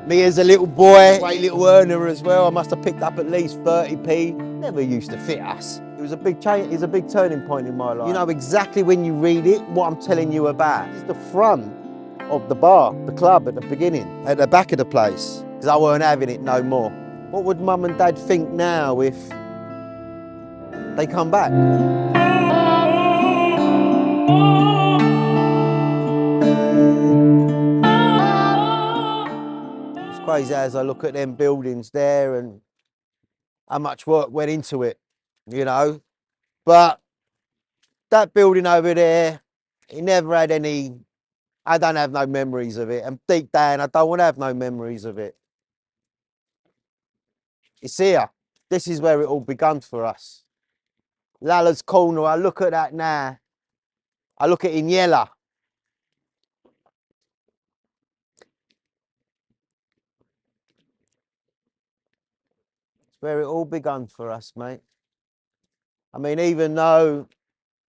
Me as a little boy, great little earner as well. I must have picked up at least 30p. Never used to fit us. It was a big change. It was a big turning point in my life. You know exactly when you read it what I'm telling you about. It's the front of the bar, the club at the beginning, at the back of the place, because I weren't having it no more. What would mum and dad think now if they come back? It's crazy as I look at them buildings there and how much work went into it, you know. But that building over there, it never had any, I don't have no memories of it. And deep down, I don't want to have no memories of it. It's here. This is where it all begun for us. Lala's Corner, I look at that now. I look at Inyela. It's where it all begun for us, mate. I mean, even though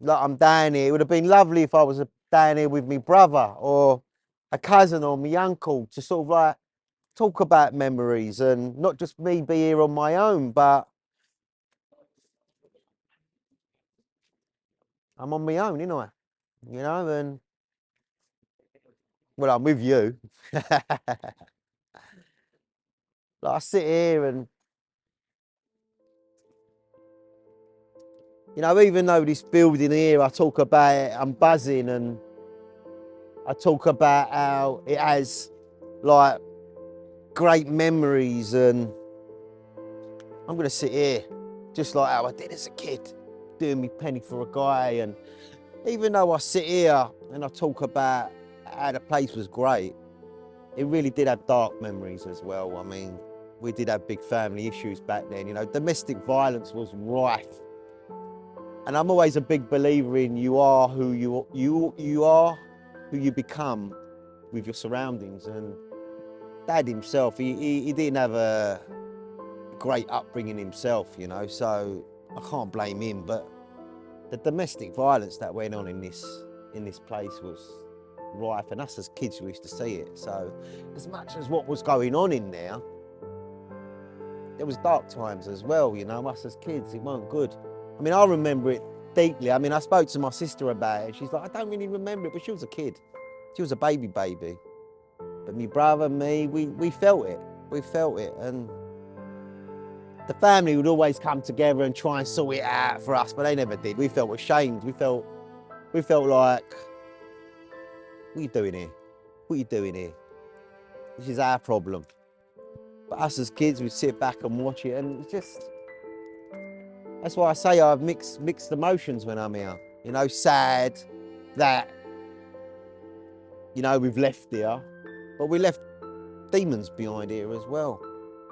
like, I'm down here, it would have been lovely if I was down here with my brother or a cousin or my uncle to sort of like talk about memories and not just me be here on my own, but I'm on my own, ain't I? You know, and well, I'm with you. Like I sit here and, you know, even though this building here, I talk about it, I'm buzzing and I talk about how it has like great memories and I'm gonna sit here just like how I did as a kid, doing me penny for a guy. And even though I sit here and I talk about how the place was great, it really did have dark memories as well. I mean, we did have big family issues back then, you know, domestic violence was rife. And I'm always a big believer in you are who you are who you become with your surroundings. And Dad himself, he didn't have a great upbringing himself, you know, so I can't blame him. But the domestic violence that went on in this place was rife, and us as kids we used to see it. So as much as what was going on in there was dark times as well, you know. Us as kids, it weren't good. I mean, I remember it deeply. I mean, I spoke to my sister about it. She's like, I don't really remember it, but she was a kid. She was a baby. But my brother and me, we felt it. We felt it. And the family would always come together and try and sort it out for us, but they never did. We felt ashamed. We felt like, what are you doing here? What are you doing here? This is our problem. But us as kids, we'd sit back and watch it, and it's just, that's why I say I have mixed emotions when I'm here. You know, sad that, you know, we've left here, but we left demons behind here as well.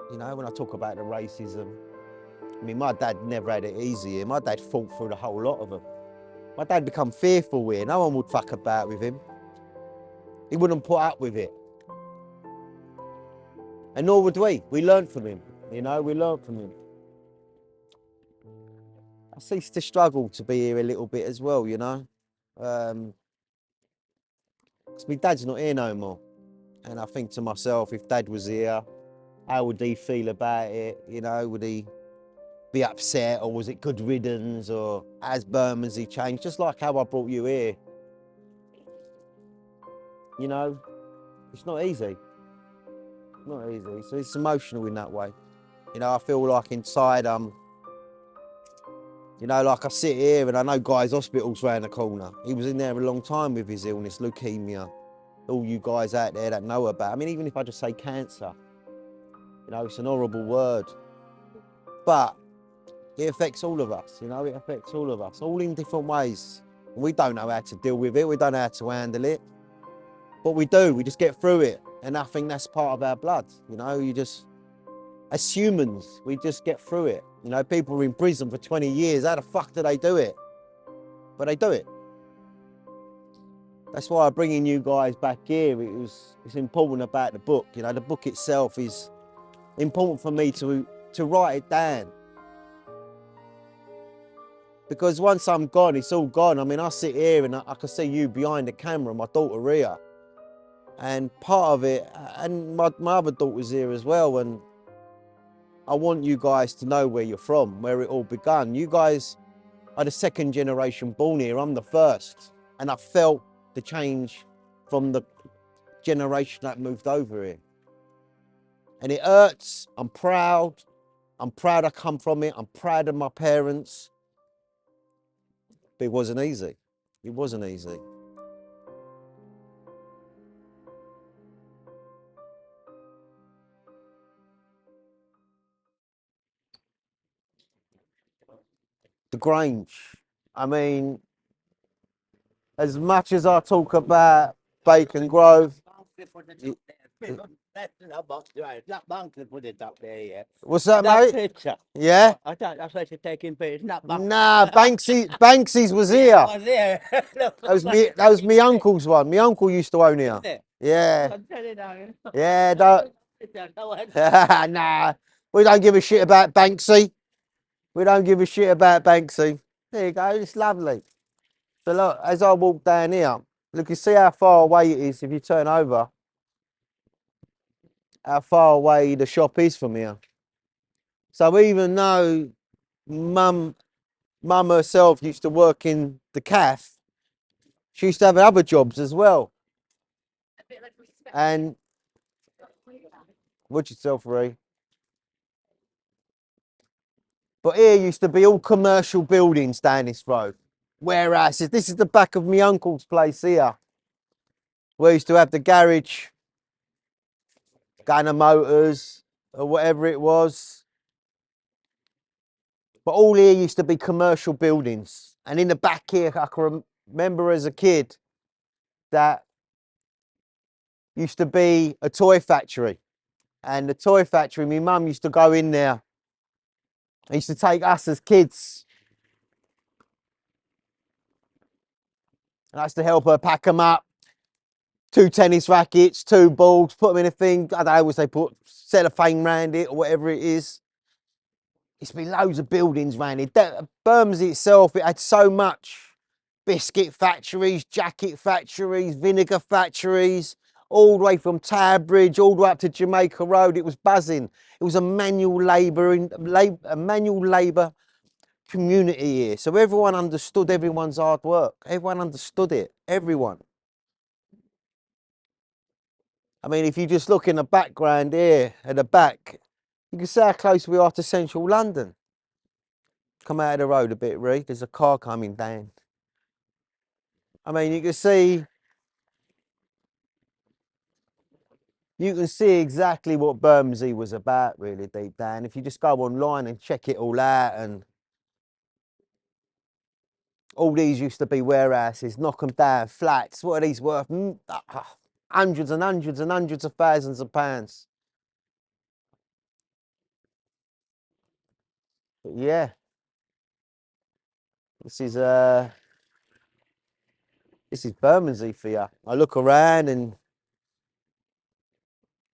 You know, when I talk about the racism, I mean, my dad never had it easy here. My dad fought through the whole lot of them. My dad become fearful here. No one would fuck about with him. He wouldn't put up with it. And nor would we. We learned from him. You know, we learned from him. I ceased to struggle to be here a little bit as well, you know. Because my dad's not here no more. And I think to myself, if Dad was here, how would he feel about it? You know, would he be upset, or was it good riddance, or has Bermondsey changed? Just like how I brought you here. You know, it's not easy. Not easy. So it's emotional in that way. You know, I feel like inside, you know, like I sit here and I know Guy's Hospital's round the corner. He was in there a long time with his illness, leukemia. All you guys out there that know about. I mean, even if I just say cancer, you know, it's an horrible word. But it affects all of us, you know, it affects all of us, all in different ways. We don't know how to deal with it, we don't know how to handle it. But we do, we just get through it. And I think that's part of our blood, you know, you just, as humans, we just get through it. You know, people are in prison for 20 years, how the fuck do they do it? But they do it. That's why I'm bringing you guys back here. It's important about the book, you know, the book itself is important for me to write it down. Because once I'm gone, it's all gone. I mean, I sit here and I can see you behind the camera, my daughter Ria. And part of it, and my other daughter's here as well, and I want you guys to know where you're from, where it all begun. You guys are the second generation born here. I'm the first. And I felt the change from the generation that moved over here. And it hurts. I'm proud. I'm proud I come from it. I'm proud of my parents. But it wasn't easy. It wasn't easy. The Grange. I mean, as much as I talk about Bacon Grove, what's that, mate? Picture. Yeah? I thought that's why she's taking pictures. Not Banksy. Nah, Banksy's was here. I was there. That was me uncle's one. My uncle used to own here. Isn't it? Yeah. I'm telling you now. Yeah, nah. We don't give a shit about Banksy. We don't give a shit about Banksy. There you go, it's lovely. So look, as I walk down here, look, you see how far away it is if you turn over. How far away the shop is from here. So even though mum herself used to work in the cafe, she used to have other jobs as well. And watch yourself, Ray. But here used to be all commercial buildings down this road. Warehouses. This is the back of my uncle's place here. We used to have the garage, Gunner Motors, or whatever it was. But all here used to be commercial buildings. And in the back here, I can remember as a kid that used to be a toy factory. And the toy factory, my mum used to go in there. I used to take us as kids. And I used to help her pack them up. 2 tennis rackets, 2 balls, put them in a thing. I don't know, was they put cellophane around it or whatever it is. Used to be loads of buildings around it. Bermondsey itself, it had so much. Biscuit factories, jacket factories, vinegar factories, all the way from Tower Bridge, all the way up to Jamaica Road. It was buzzing. It was a manual labour community here. So everyone understood everyone's hard work. Everyone understood it. Everyone. I mean, if you just look in the background here, at the back, you can see how close we are to central London. Come out of the road a bit, Reed. There's a car coming down. I mean, you can see exactly what Bermondsey was about, really, deep down. If you just go online and check it all out, and all these used to be warehouses, knock them down, flats. What are these worth? Hundreds and hundreds and hundreds of thousands of pounds. But yeah, this is Bermondsey for you. I look around and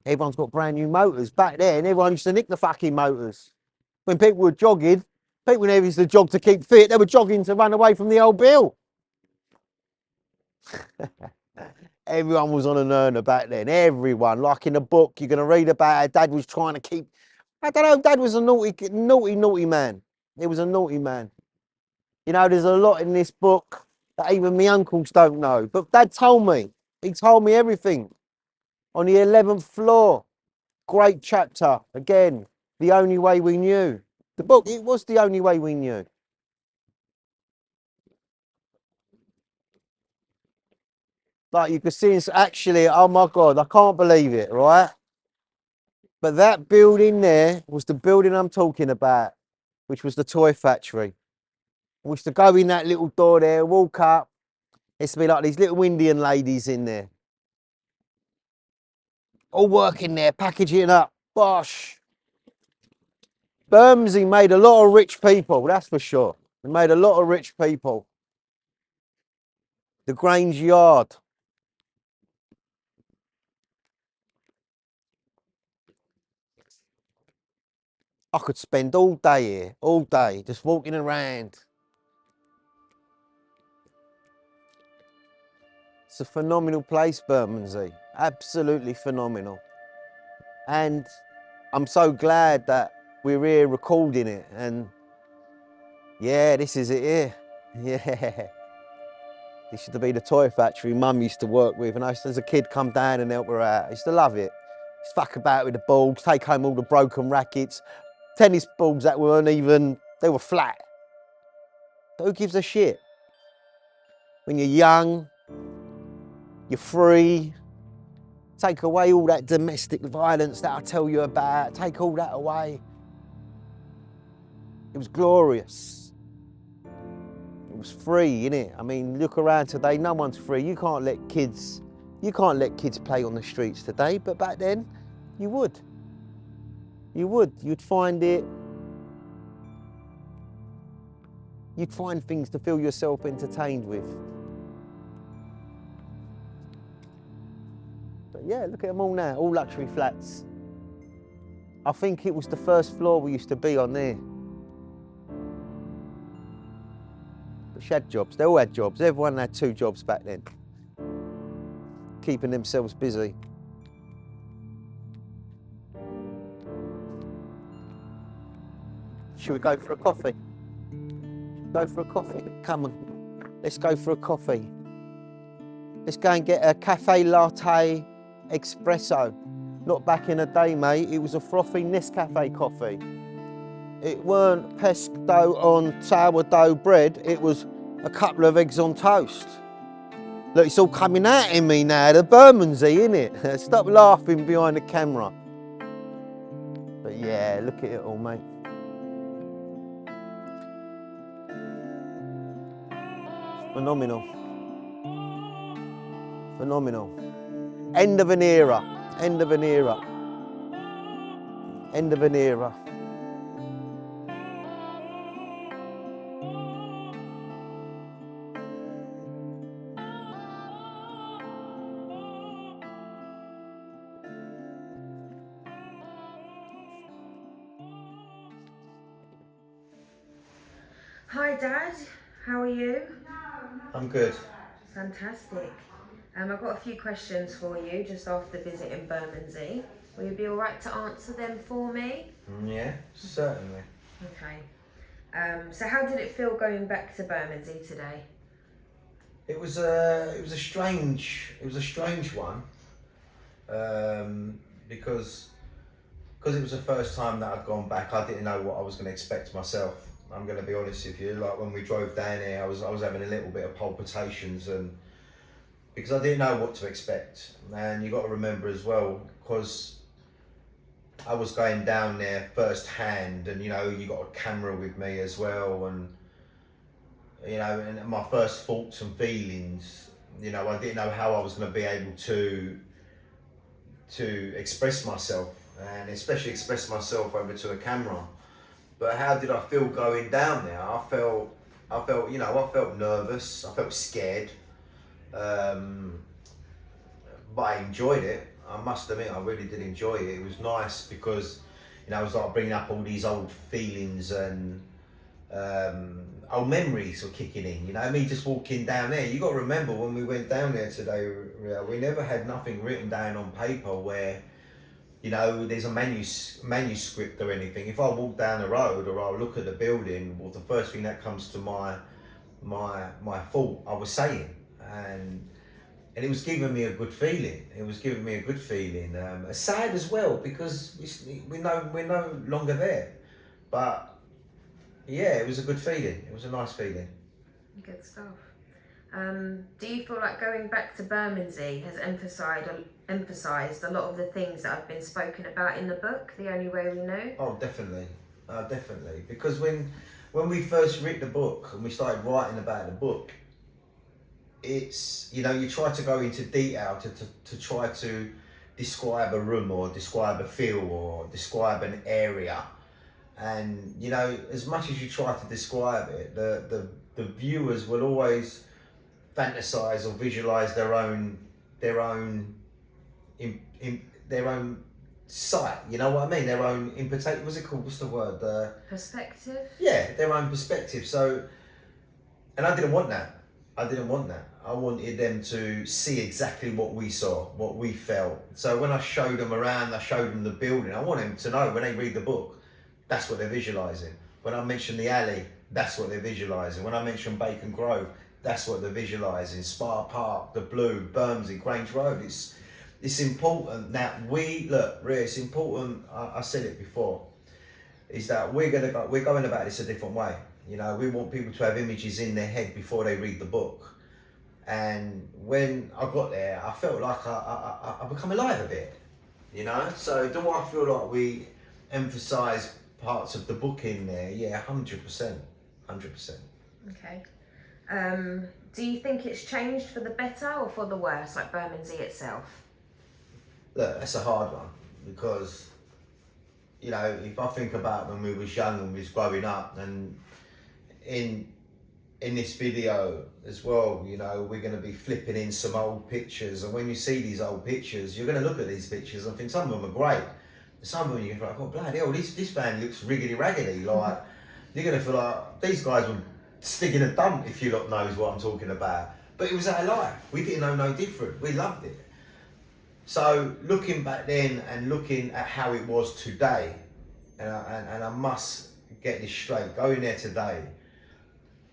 everyone's got brand new motors. Back then, everyone used to nick the fucking motors. When people were jogging, people never used to jog to keep fit. They were jogging to run away from the old bill. Everyone was on an earner back then. Everyone. Like in a book, you're going to read about how Dad was trying to keep... I don't know, Dad was a naughty man. He was a naughty man. You know, there's a lot in this book that even my uncles don't know. But Dad told me. He told me everything. On the 11th floor. Great chapter. Again, the only way we knew. The book, it was the only way we knew. Like you could see, it's actually, oh my God, I can't believe it, right? But that building there was the building I'm talking about, which was the toy factory. We used to go in that little door there, walk up. It's to be like these little Indian ladies in there. All working there, packaging up. Bosh. Bermondsey made a lot of rich people, that's for sure. It made a lot of rich people. The Grange Yard. I could spend all day here, all day, just walking around. It's a phenomenal place, Bermondsey. Absolutely phenomenal. And I'm so glad that we're here recording it. And yeah, this is it here. Yeah. This used to be the toy factory Mum used to work with, and I used to, as a kid, come down and help her out. I used to love it. Just fuck about with the balls, take home all the broken rackets, tennis balls that weren't even, they were flat. Who gives a shit? When you're young, you're free. Take away all that domestic violence that I tell you about. Take all that away. It was glorious. It was free, innit? I mean, look around today, no one's free. You can't let kids play on the streets today, but back then, you would. You would. You'd find things to feel yourself entertained with. But yeah, look at them all now, all luxury flats. I think it was the first floor we used to be on there. But she had jobs, they all had jobs. Everyone had 2 jobs back then. Keeping themselves busy. Should we go for a coffee? Go for a coffee? Come on, let's go for a coffee. Let's go and get a cafe latte espresso. Not back in the day, mate, it was a frothy Nescafe coffee. It weren't pesto on sourdough bread, it was a couple of eggs on toast. Look, it's all coming out in me now, the Bermondsey, innit? Stop laughing behind the camera. But yeah, look at it all, mate. Phenomenal. Phenomenal. End of an era. End of an era. End of an era. Hi Dad, how are you? I'm good. Fantastic. I've got a few questions for you just after the visit in Bermondsey. Will you be alright to answer them for me? Yeah, certainly. Okay. So how did it feel going back to Bermondsey today? It was a strange one, because it was the first time that I'd gone back. I didn't know what I was going to expect myself. I'm going to be honest with you. Like when we drove down here, I was having a little bit of palpitations, and because I didn't know what to expect. And you got to remember as well, because I was going down there first hand, and you know, you got a camera with me as well, and you know, and my first thoughts and feelings, you know, I didn't know how I was going to be able to express myself, and especially express myself over to a camera. But how did I feel going down there? I felt, you know, I felt nervous, I felt scared, but I enjoyed it. I must admit, I really did enjoy it. It was nice because, you know, I was like bringing up all these old feelings, and old memories were kicking in. You know, me just walking down there. You got to remember when we went down there today, we never had nothing written down on paper where, you know, there's a manuscript or anything. If I walk down the road or I look at the building, well, the first thing that comes to my thought, I was saying, and it was giving me a good feeling. It was giving me a good feeling. Sad as well because we're no longer there, but yeah, it was a good feeling. It was a nice feeling. Good stuff. Do you feel like going back to Bermondsey has emphasised a lot of the things that have been spoken about in the book, The Only Way We Know? Oh, definitely. Definitely. Because when we first read the book and we started writing about the book, it's, you know, you try to go into detail to try to describe a room or describe a feel or describe an area. And, you know, as much as you try to describe it, the viewers will always fantasize or visualize their own sight, you know what I mean? Their own what's it called? What's the word? Perspective? Yeah, their own perspective. So, and I didn't want that. I didn't want that. I wanted them to see exactly what we saw, what we felt. So when I showed them around, I showed them the building. I want them to know when they read the book, that's what they're visualising. When I mention the alley, that's what they're visualising. When I mention Bacon Grove, that's what they're visualising. Spa Park, the Blue, Bermondsey, Grange Road. It's important that look, Ria, it's important, I said it before, is that we're going about this a different way. You know, we want people to have images in their head before they read the book. And when I got there, I felt like I become alive a bit, you know? So do I feel like we emphasise parts of the book in there? Yeah, 100%. Okay. Do you think it's changed for the better or for the worse, like Bermondsey itself? Look, that's a hard one, because, you know, if I think about when we was young and we was growing up, and in this video as well, you know, we're going to be flipping in some old pictures, and when you see these old pictures, you're going to look at these pictures and think some of them are great. Some of them you're like, oh bloody hell, this van looks riggedy raggedy. Like, you're going to feel like these guys were sticking a dump, if you lot knows what I'm talking about. But it was our life. We didn't know no different. We loved it. So looking back then and looking at how it was today, and I must get this straight, going there today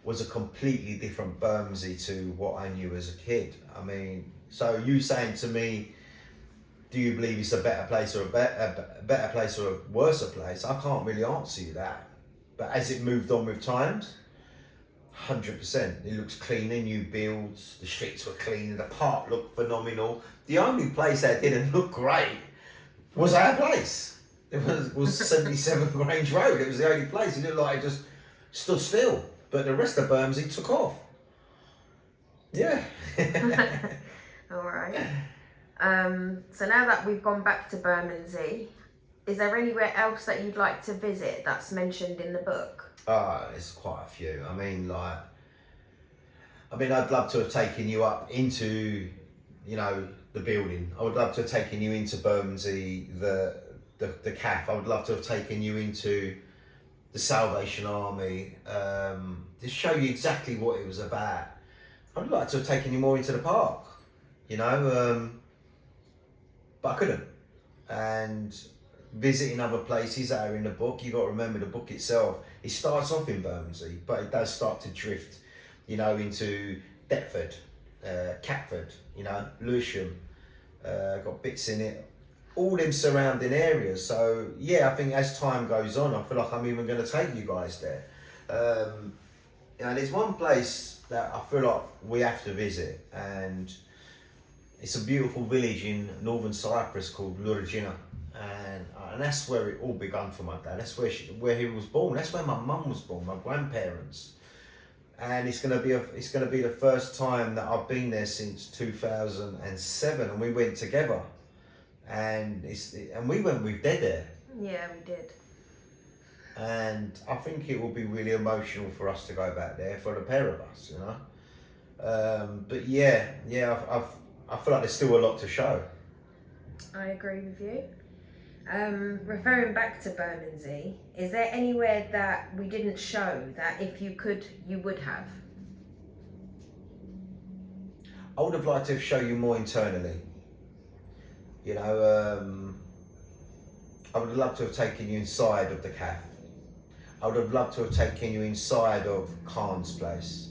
was a completely different Bermondsey to what I knew as a kid. I mean, so you saying to me, do you believe it's a better place or a better place or a worse place? I can't really answer you that. But as it moved on with times, 100%. It looks cleaner, new builds, the streets were clean, the park looked phenomenal. The only place that didn't look great was our place. It was 77 Grange Road. It was the only place. It looked like it just stood still. But the rest of Bermondsey took off. Yeah. All right. So now that we've gone back to Bermondsey, is there anywhere else that you'd like to visit that's mentioned in the book? There's quite a few. I mean, I'd love to have taken you up into, you know, the building. I would love to have taken you into Bermondsey, the CAF. I would love to have taken you into the Salvation Army, to show you exactly what it was about. I'd like to have taken you more into the park, you know, but I couldn't. And visiting other places that are in the book, you got to remember the book itself, it starts off in Bermondsey, but it does start to drift, you know, into Deptford, Catford, you know, Lewisham, got bits in it, all them surrounding areas. So yeah, I think as time goes on, I feel like I'm even going to take you guys there. You know, there's one place that I feel like we have to visit, and it's a beautiful village in northern Cyprus called Lewisham, and that's where it all began for my dad. That's where he was born. That's where my mum was born, my grandparents. And it's gonna be the first time that I've been there since 2007, and we went together. And we went with Dad there. Yeah, we did. And I think it will be really emotional for us to go back there, for the pair of us, you know. But yeah, I feel like there's still a lot to show. I agree with you. Referring back to Bermondsey, is there anywhere that we didn't show that if you could, you would have? I would have liked to show you more internally. You know, I would have loved to have taken you inside of the CAF. I would have loved to have taken you inside of Khan's place.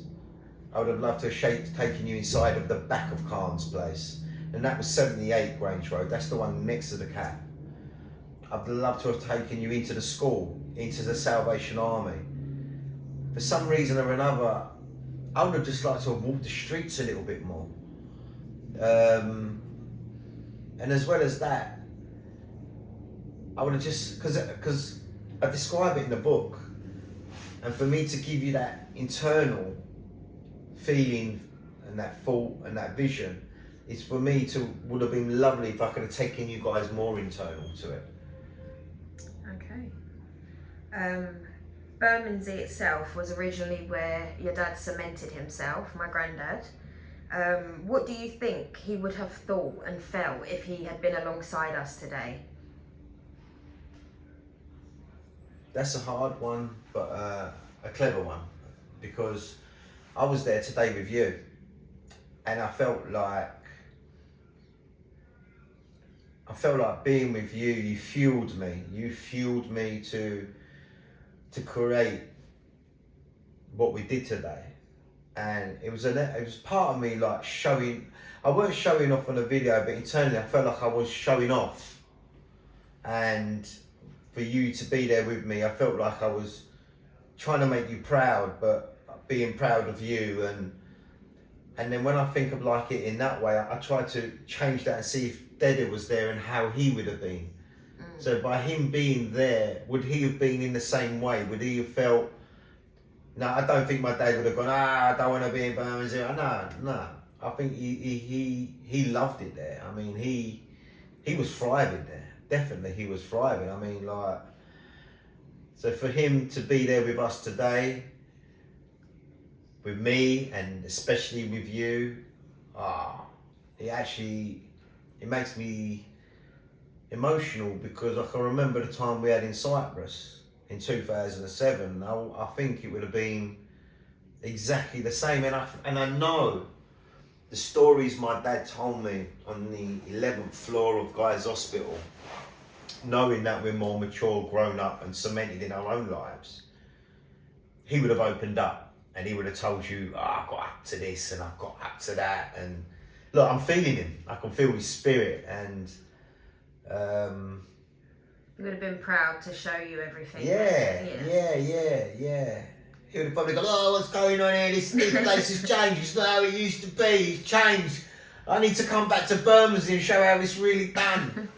I would have loved to have taken you inside of the back of Khan's place. And that was 78 Grange Road. That's the one next to the CAF. I'd love to have taken you into the school, into the Salvation Army. For some reason or another, I would have just liked to have walked the streets a little bit more. And as well as that, I would have just, because I describe it in the book, and for me to give you that internal feeling and that thought and that vision, it's for me to, would have been lovely if I could have taken you guys more internal to it. Okay. Bermondsey itself was originally where your dad cemented himself, my granddad. What do you think he would have thought and felt if he had been alongside us today? That's a hard one, but a clever one, because I was there today with you, and I felt like being with you. You fueled me. You fueled me to create what we did today, and it was part of me like showing. I weren't showing off on a video, but internally I felt like I was showing off, and for you to be there with me, I felt like I was trying to make you proud, but being proud of you. And then when I think of like it in that way, I try to change that and see if Dede was there and how he would have been. So by him being there, would he have been in the same way? Would he have felt, no, I don't think my dad would have gone, I don't want to be in Bermondsey. No. I think he loved it there. I mean, he was thriving there. Definitely he was thriving. I mean, like, so for him to be there with us today, with me, and especially with you, it makes me emotional, because I can remember the time we had in Cyprus in 2007. I think it would have been exactly the same, and I know the stories my dad told me on the 11th floor of Guy's Hospital, knowing that we're more mature, grown up and cemented in our own lives. He would have opened up and he would have told you, I got up to this and I got up to that, and look, I'm feeling him. I can feel his spirit, and he would have been proud to show you everything. Yeah. He would have probably gone, what's going on here? This place has changed. It's not how it used to be. It's changed. I need to come back to Bermondsey and show how it's really done.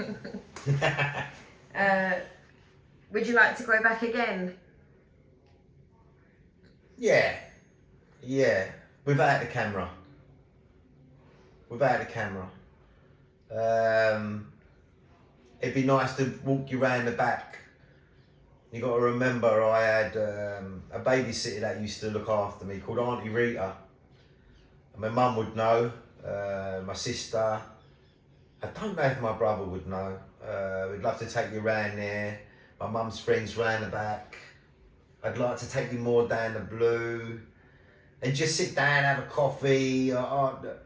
Would you like to go back again? Yeah. Without the camera. It'd be nice to walk you around the back. You got to remember, I had a babysitter that used to look after me called Auntie Rita. And my mum would know, my sister. I don't know if my brother would know. We'd love to take you around there. My mum's friends round the back. I'd like to take you more down the Blue and just sit down, have a coffee.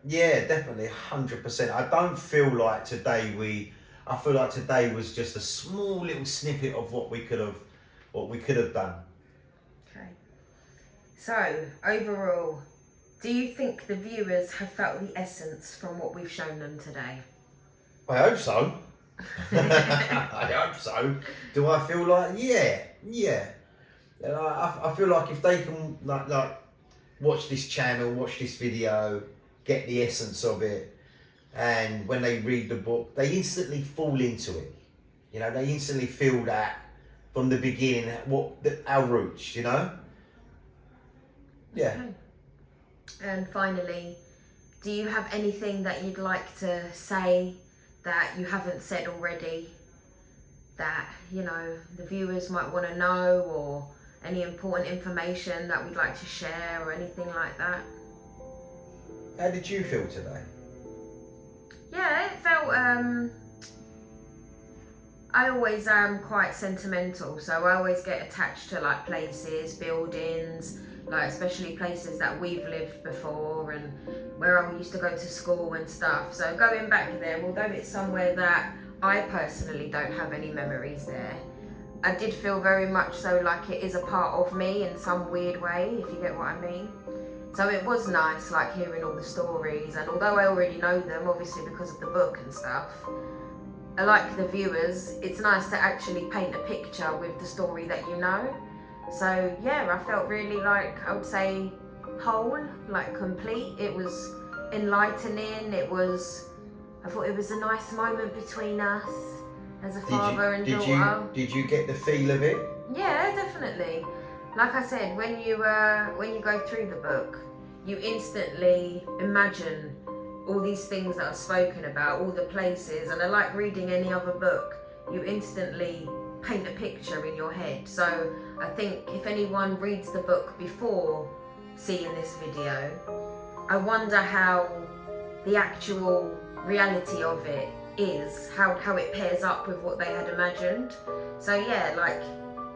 Yeah, definitely, 100%. I don't feel like I feel like today was just a small little snippet of what we could have done. Okay. So, overall, do you think the viewers have felt the essence from what we've shown them today? I hope so. I hope so. Do I feel like, yeah. And I feel like if they can like watch this channel, watch this video, get the essence of it, and when they read the book, they instantly fall into it. You know, they instantly feel that from the beginning, our roots, you know? Yeah. Okay. And finally, do you have anything that you'd like to say that you haven't said already, that, you know, the viewers might want to know, or any important information that we'd like to share or anything like that? How did you feel today? Yeah, it felt, I always am quite sentimental, so I always get attached to like places, buildings, like especially places that we've lived before and where I used to go to school and stuff. So going back there, although it's somewhere that I personally don't have any memories there, I did feel very much so like it is a part of me in some weird way, if you get what I mean. So it was nice, like hearing all the stories, and although I already know them, obviously because of the book and stuff, I like the viewers, it's nice to actually paint a picture with the story that you know. So yeah, I felt really like, I would say, whole, like complete. It was enlightening, I thought it was a nice moment between us as a father and daughter. Did you get the feel of it? Yeah, definitely. Like I said, when you go through the book, you instantly imagine all these things that are spoken about, all the places, and I like reading any other book, you instantly paint a picture in your head. So I think if anyone reads the book before seeing this video, I wonder how the actual reality of it is, how it pairs up with what they had imagined. So yeah, like,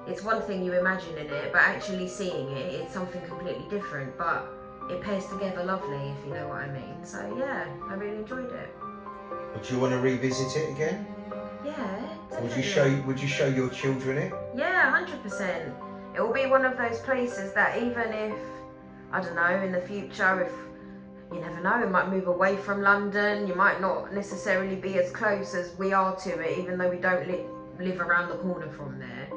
it's one thing you imagine in it, but actually seeing it, it's something completely different. But it pairs together lovely, if you know what I mean. So yeah, I really enjoyed it. Would you want to revisit it again? Yeah, definitely. Would you show your children it? Yeah, 100%. It will be one of those places that even if, I don't know, in the future, if you never know, we might move away from London, you might not necessarily be as close as we are to it, even though we don't live around the corner from there.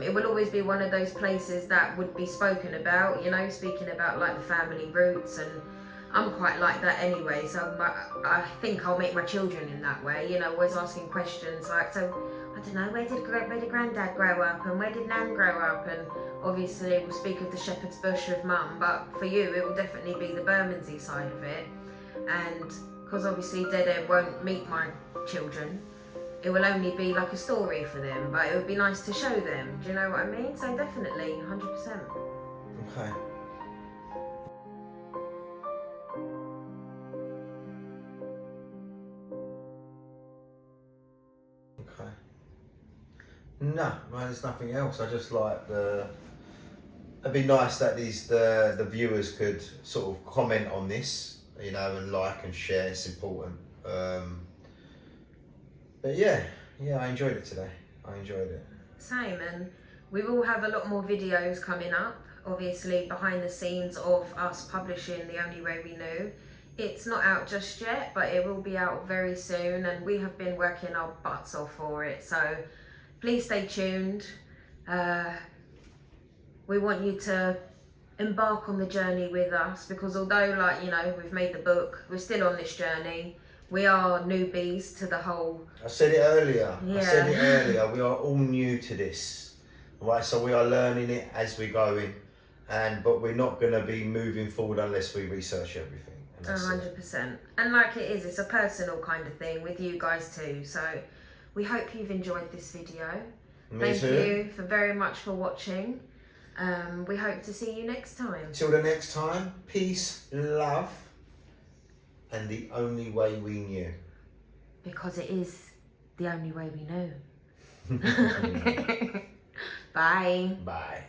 It will always be one of those places that would be spoken about, you know, speaking about like the family roots, and I'm quite like that anyway, so I think I'll make my children in that way, you know, always asking questions like, so, I don't know, where did Granddad grow up, and where did Nan grow up, and obviously we'll speak of the Shepherd's Bush with Mum, but for you it will definitely be the Bermondsey side of it, and because obviously Dead End won't meet my children, it will only be like a story for them, but it would be nice to show them, do you know what I mean? So definitely, 100%. Okay. Okay. No, there's nothing else. I just like it'd be nice that the viewers could sort of comment on this, you know, and like and share. It's important. But yeah, I enjoyed it today. I enjoyed it. Same, and we will have a lot more videos coming up, obviously behind the scenes of us publishing The Only Way We Knew. It's not out just yet, but it will be out very soon, and we have been working our butts off for it, so please stay tuned. We want you to embark on the journey with us, because although, like, you know, we've made the book, we're still on this journey. We are newbies to the whole... I said it earlier. Yeah. We are all new to this, right? So we are learning it as we're going, but we're not going to be moving forward unless we research everything. 100%. And like it is, it's a personal kind of thing with you guys too. So we hope you've enjoyed this video. Thank you very much for watching. We hope to see you next time. Till the next time, peace, love, and the only way we knew. Because it is the only way we know. Bye. Bye.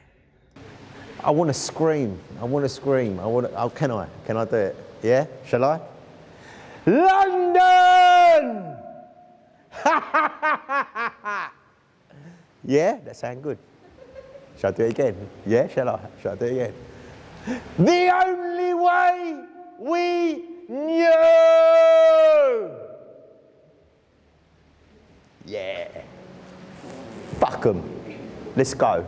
I want to scream. Oh, can I do it? Yeah? Shall I? London! Yeah? That sounds good. Shall I do it again? Yeah? Shall I do it again? The only way we knew! Yeah. Fuck 'em. Let's go.